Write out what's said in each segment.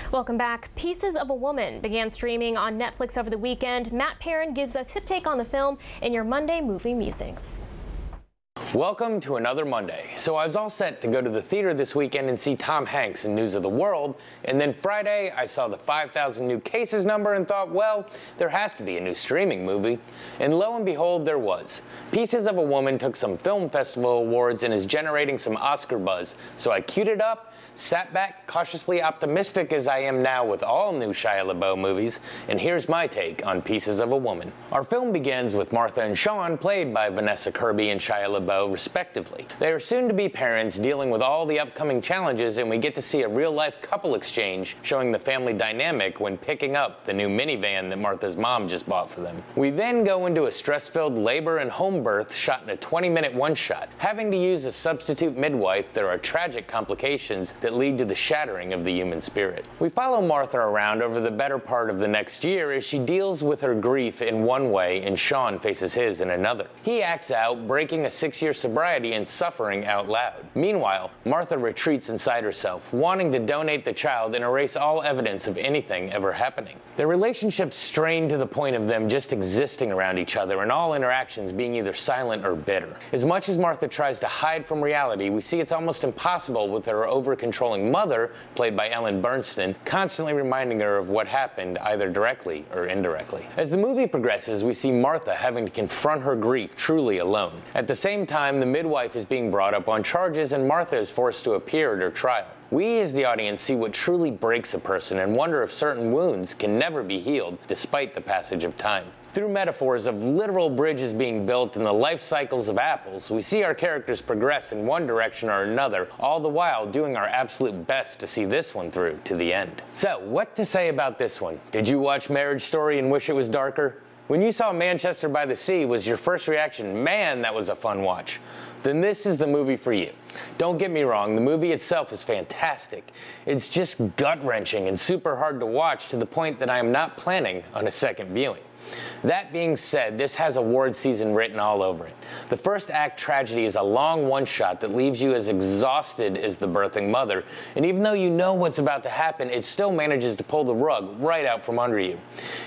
Welcome back. Pieces of a Woman began streaming on Netflix over the weekend. Matt Perrin gives us his take on the film in your Monday Movie Musings. Welcome to another Monday. So I was all set to go to the theater this weekend and see Tom Hanks in News of the World, and then Friday I saw the 5,000 new cases number and thought, well, there has to be a new streaming movie. And lo and behold, there was. Pieces of a Woman took some film festival awards and is generating some Oscar buzz. So I queued it up, sat back, cautiously optimistic as I am now with all new Shia LaBeouf movies, and here's my take on Pieces of a Woman. Our film begins with Martha and Sean, played by Vanessa Kirby and Shia LaBeouf, respectively. They are soon-to-be parents dealing with all the upcoming challenges, and we get to see a real-life couple exchange showing the family dynamic when picking up the new minivan that Martha's mom just bought for them. We then go into a stress-filled labor and home birth shot in a 20-minute one-shot. Having to use a substitute midwife, there are tragic complications that lead to the shattering of the human spirit. We follow Martha around over the better part of the next year as she deals with her grief in one way and Sean faces his in another. He acts out, breaking a 6-year sobriety and suffering out loud. Meanwhile, Martha retreats inside herself, wanting to donate the child and erase all evidence of anything ever happening. Their relationship strained to the point of them just existing around each other and all interactions being either silent or bitter. As much as Martha tries to hide from reality, we see it's almost impossible with her over-controlling mother, played by Ellen Burstyn, constantly reminding her of what happened either directly or indirectly. As the movie progresses, we see Martha having to confront her grief truly alone. At the same time, the midwife is being brought up on charges and Martha is forced to appear at her trial. We as the audience see what truly breaks a person and wonder if certain wounds can never be healed despite the passage of time. Through metaphors of literal bridges being built and the life cycles of apples, we see our characters progress in one direction or another, all the while doing our absolute best to see this one through to the end. So, what to say about this one? Did you watch Marriage Story and wish it was darker? When you saw Manchester by the Sea, was your first reaction, man, that was a fun watch? Then this is the movie for you. Don't get me wrong, the movie itself is fantastic. It's just gut-wrenching and super hard to watch to the point that I am not planning on a second viewing. That being said, this has award season written all over it. The first act tragedy is a long one-shot that leaves you as exhausted as the birthing mother, and even though you know what's about to happen, it still manages to pull the rug right out from under you.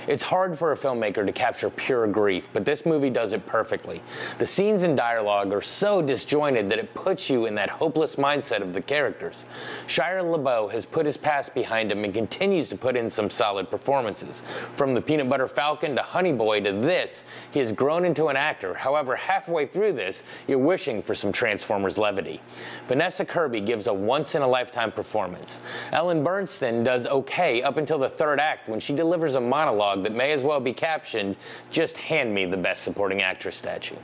It's hard for a filmmaker to capture pure grief, but this movie does it perfectly. The scenes and dialogue are so disjointed that it puts you in that hopeless mindset of the characters. Shia LaBeouf has put his past behind him and continues to put in some solid performances. From the Peanut Butter Falcon to Honey Boy to this, he has grown into an actor. However, halfway through this, you're wishing for some Transformers levity. Vanessa Kirby gives a once-in-a-lifetime performance. Ellen Burstyn does okay up until the third act when she delivers a monologue that may as well be captioned, "Just hand me the Best Supporting Actress statue."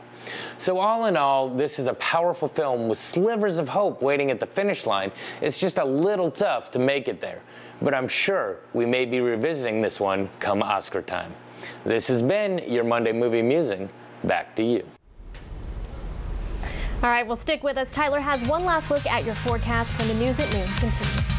So all in all, this is a powerful film with slivers of hope waiting at the finish line. It's just a little tough to make it there. But I'm sure we may be revisiting this one come Oscar time. This has been your Monday Movie Musing. Back to you. All right, well, stick with us. Tyler has one last look at your forecast when the news at noon continues.